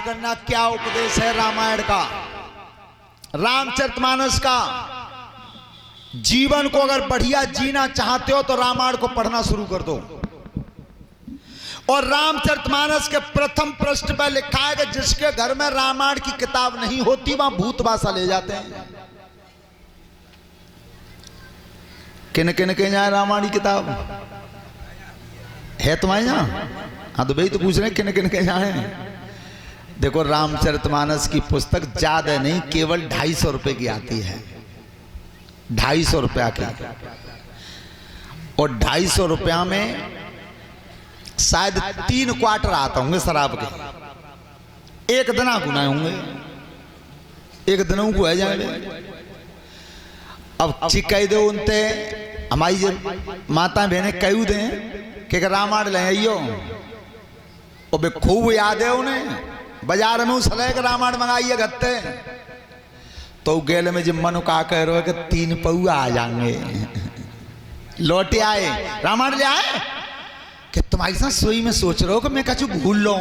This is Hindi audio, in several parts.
करना क्या उपदेश है रामायण का, रामचरितमानस का। जीवन को अगर बढ़िया जीना चाहते हो तो रामायण को पढ़ना शुरू कर दो। और रामचरितमानस के प्रथम पृष्ठ पर लिखा है कि जिसके घर में रामायण की किताब नहीं होती वहां भूत बासा ले जाते हैं। किन किन के यहाँ रामायण की किताब है तुम्हारे यहाँ? हाँ तो भाई तो पूछ रहे हैं किन किन के यहाँ है। देखो रामचरितमानस की पुस्तक ज्यादा नहीं, केवल 250 रुपए की आती है, 250 रुपया की। और 250 रुपया में शायद 3 क्वार्टर आता होंगे शराब के, एक दिना गुनाए होंगे, एक दिनों को है जाएंगे। अब चिकाई दे उनते हमारी माता बहने कहू दें कि रामायण ले आइयो, और बे खूब याद है उन्हें, बाजार में उस के रामायण मंगाइए गत्ते। तो गेल में जब मनु का कह रहे कि 3 पौआ आ जाएंगे, लौटे आए रामायण ले आए कि तुम्हारी साथ सोई में सोच रहे हो कि मैं कछु भूल लो।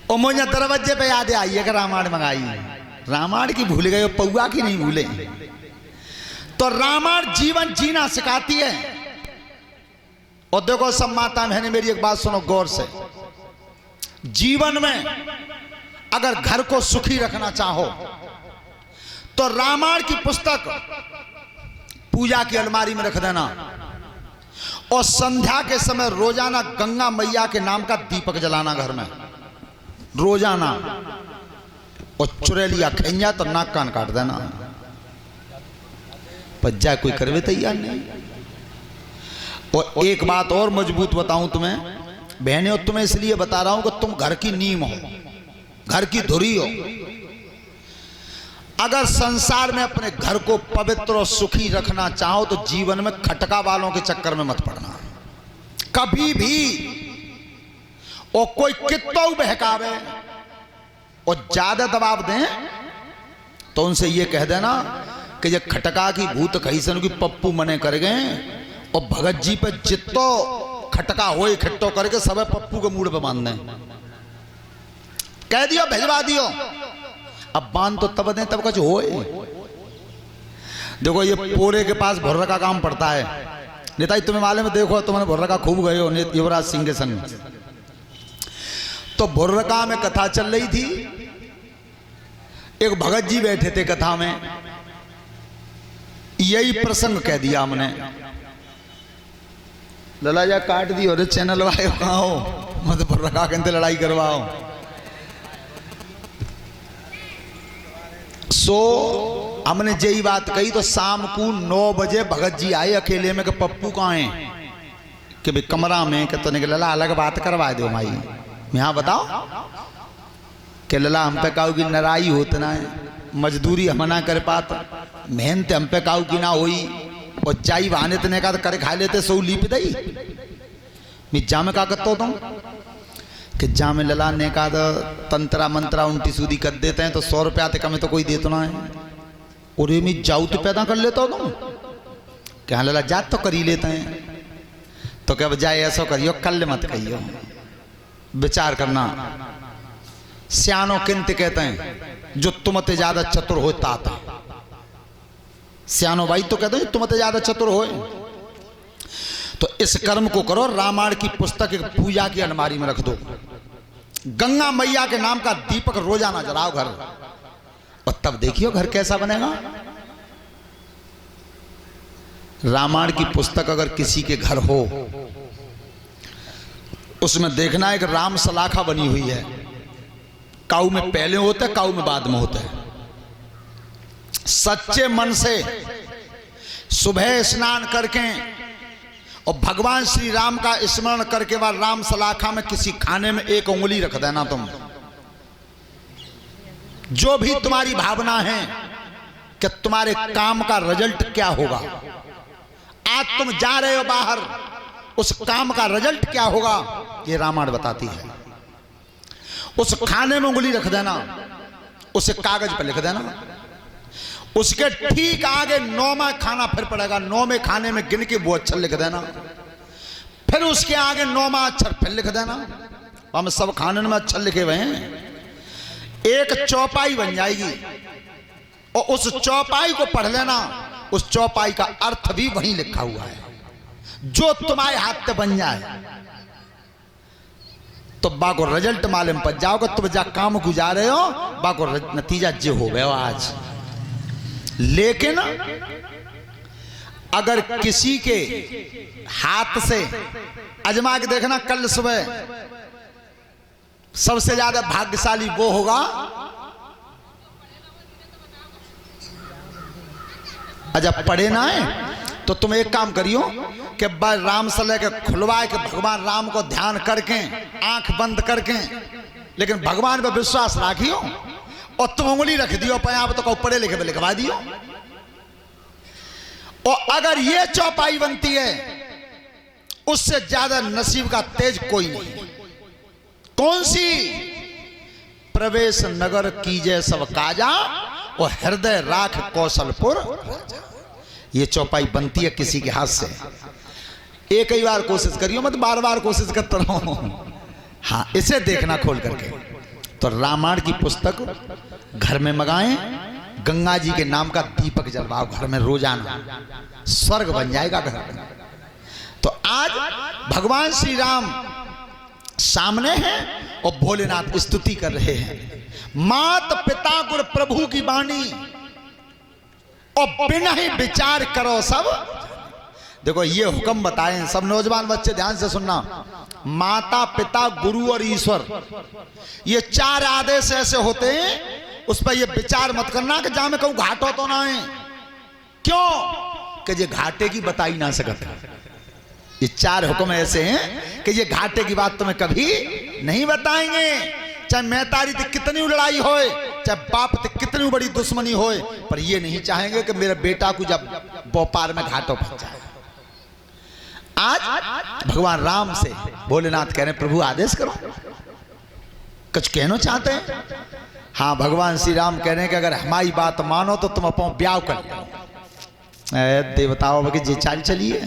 और मुझे दरवाजे पे याद आई है कि रामायण मंगाई, रामायण की भूल गए, पौआ की नहीं भूले। तो रामायण जीवन जीना सिखाती है। और देखो सब माता बहने मेरी एक बात सुनो गौर से, जीवन में अगर घर को सुखी रखना चाहो तो रामायण की पुस्तक पूजा की अलमारी में रख देना, और संध्या के समय रोजाना गंगा मैया के नाम का दीपक जलाना घर में रोजाना। और चुड़ैलिया खैया तो नाक कान काट देना, पर जाए कोई करवे तैयार नहीं। और एक बात और मजबूत बताऊं तुम्हें बहने, और तुम्हें इसलिए बता रहा हूं कि तुम घर की नींव हो, घर की धुरी हो। अगर संसार में अपने घर को पवित्र और सुखी रखना चाहो तो जीवन में खटका वालों के चक्कर में मत पड़ना कभी भी। और कोई कितना बहकावे और ज्यादा दबाव दें तो उनसे ये कह देना कि ये खटका की भूत कैसन की पप्पू मने कर गए, और भगत जी पे जितो खटका हो इकट्ठो करके सब पप्पू के मूड पे बांध दें। कह दियो भेजवा दियो, अब बांध तो तब दें तब कुछ हो। देखो ये पोरे के पास भुर्र का काम पड़ता है। नेताजी तुम्हें मालूम है, देखो तुमने भुर्र का खूब गए हो युवराज सिंह के संग। तो भुर्र का में कथा चल रही थी, एक भगत जी बैठे थे कथा में, यही प्रसंग कह दिया हमने। लला जा काट दी और चैनल वाले कहाँ हो, मत भुर्र का कहते लड़ाई करवाओ। सो हमने यही बात कही तो शाम को 9 बजे भगत जी आए अकेले में कि पप्पू कहाँ है, कि भाई कमरा में। कि तो निकल लला अलग बात करवा दो माई, यहाँ बताओ कि लला हम पे काऊ की नाराई होतना है, मजदूरी हम ना कर पाता, मेहनत हम पे काऊ की ना हुई, और चाई बहाने तने का करे खा लेते सो लीप दई। मैं जामे का करता तुम कि जामे लला ने का तंत्रा मंत्रा उल्टी सूदी कर देते हैं तो 100 रुपया ते कमे तो कोई देता ना है। और ये मैं जाऊ तो पैदा कर लेता हो तुम, क्या लला जात तो कर ही लेते हैं। तो क्या बजाय ऐसा करियो, कल मत कहियो, विचार करना। सियानो किंत कहते हैं जो तुमते ज्यादा चतुर होता था, सियानो भाई तो कहते हैं तुमते ज्यादा चतुर हो। तो इस कर्म को करो, रामायण की पुस्तक एक पूजा की अलमारी में रख दो, गंगा मैया के नाम का दीपक रोजाना जलाओ घर, और तब देखियो घर कैसा बनेगा। रामायण की पुस्तक अगर किसी के घर हो, उसमें देखना एक राम सलाखा बनी हुई है, काऊ में पहले होता है, काऊ में बाद में होता है। सच्चे मन से सुबह स्नान करके और भगवान श्री राम का स्मरण करके बाद राम सलाखा में किसी खाने में 1 उंगली रख देना। तुम जो भी तुम्हारी भावना है कि तुम्हारे काम का रिजल्ट क्या होगा, आज तुम जा रहे हो बाहर, उस काम का रिजल्ट क्या होगा ये रामायण बताती है। उस खाने में उंगली रख देना, उसे कागज पर लिख देना, उसके ठीक आगे 9वां खाना फिर पड़ेगा, 9वें खाने में गिन के वो अक्षर लिख देना, फिर उसके आगे 9वां अक्षर फिर लिख देना, हम सब खानन में अक्षर लिखे हुए हैं। एक चौपाई बन जाएगी और उस चौपाई को पढ़ लेना, उस चौपाई का अर्थ भी वहीं लिखा हुआ है। जो तुम्हारे हाथ पे बन जाए तो बाको रिजल्ट मालूम पड़ जाओगे। तुम जा काम गुजार रहे हो, बाको नतीजा जे हो गया आज। लेकिन अगर किसी के हाथ से अजमा के देखना, कल सुबह सबसे ज्यादा भाग्यशाली वो होगा जब पढ़े ना है। तो तुम एक काम करियो कि राम से लेके खुलवाए के भगवान राम को ध्यान करके आंख बंद करके, लेकिन भगवान पे विश्वास राखियो और तुम उंगली रख दियो पे आप तो पढ़े लिखे पे लिखवा दियो। और अगर ये चौपाई बनती है उससे ज्यादा नसीब का तेज कोई नहीं। कौन सी? प्रवेश नगर कीजे सब काजा और हृदय राख कौशलपुर। ये चौपाई बनती है किसी के हाथ से। एक ही बार कोशिश करियो, मत बार बार कोशिश करता रहो। हाँ, इसे देखना खोल करके। तो रामायण की पुस्तक घर में मंगाएं, गंगा जी के नाम का दीपक जलवाओ घर में रोजाना, स्वर्ग बन जाएगा घर में। तो आज भगवान श्री राम सामने हैं और भोलेनाथ स्तुति कर रहे हैं। मात पिता गुर प्रभु की वाणी और बिना ही विचार करो सब। देखो ये हुक्म बताए सब नौजवान बच्चे ध्यान से सुनना। माता पिता गुरु और ईश्वर, ये चार आदेश ऐसे होते हैं, उस पर ये विचार मत करना कि जहां में कहूं घाटो तो ना है। क्यों? कि ये घाटे की बता ही ना सकते। ये चार हुक्म ऐसे हैं कि ये घाटे की बात तुम्हें कभी नहीं बताएंगे। चाहे मेहतारी तक कितनी लड़ाई होए, चाहे बाप तक कितनी बड़ी दुश्मनी होए, पर ये नहीं चाहेंगे कि मेरे बेटा को जब व्यापार में घाटों पहुंच जाए। आज भगवान राम से भोलेनाथ कह रहे हैं प्रभु आदेश करो, कुछ कहना चाहते हैं। हाँ, भगवान श्री राम कह रहे हैं कि अगर हमारी बात मानो तो तुम अपना ब्याह कर लो। देवताओं की जे चाल चलिए,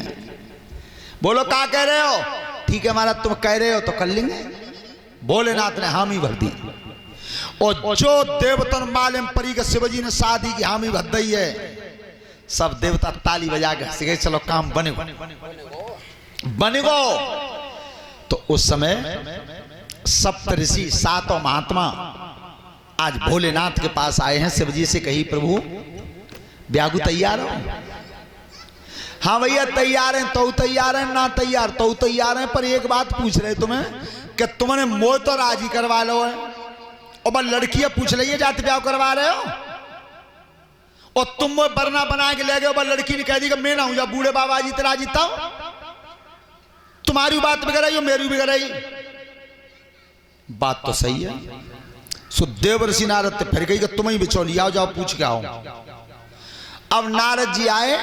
बोलो क्या कह रहे हो? ठीक है महाराज, तुम कह रहे हो तो कर लेंगे। भोलेनाथ ने हामी भर दी और जो देवतन मालम परी के शिवजी ने शादी की हामी भर दी है, सब देवता ताली बजा के हंस गए, चलो काम बनेगो बनेगो। तो उस समय सप्तऋषि सातों महात्मा आज भोलेनाथ के पास आए हैं। शिवजी से कही प्रभु ब्यागु तैयार हो? हाँ भैया तैयार हैं। तो तैयार हैं ना तैयार तो तैयार हैं, पर एक बात पूछ रहे तुम्हें कि तुमने मोह तो राजी करवा लो है और बस लड़कियां पूछ रही है जाति ब्याह करवा रहे हो और तुम वो बरना बना के ले गए। बस लड़की ने कह दी कि मैं ना हूं या बूढ़े बाबा जी तेरा जीता हूं, तुम्हारी बात बिगड़ रही हो मेरी बिगड़ रही। बात तो सही है। सो देवर्षि नारद फिर गई कि तुम ही बिचौली आओ, जाओ पूछ के आओ। अब नारद जी आए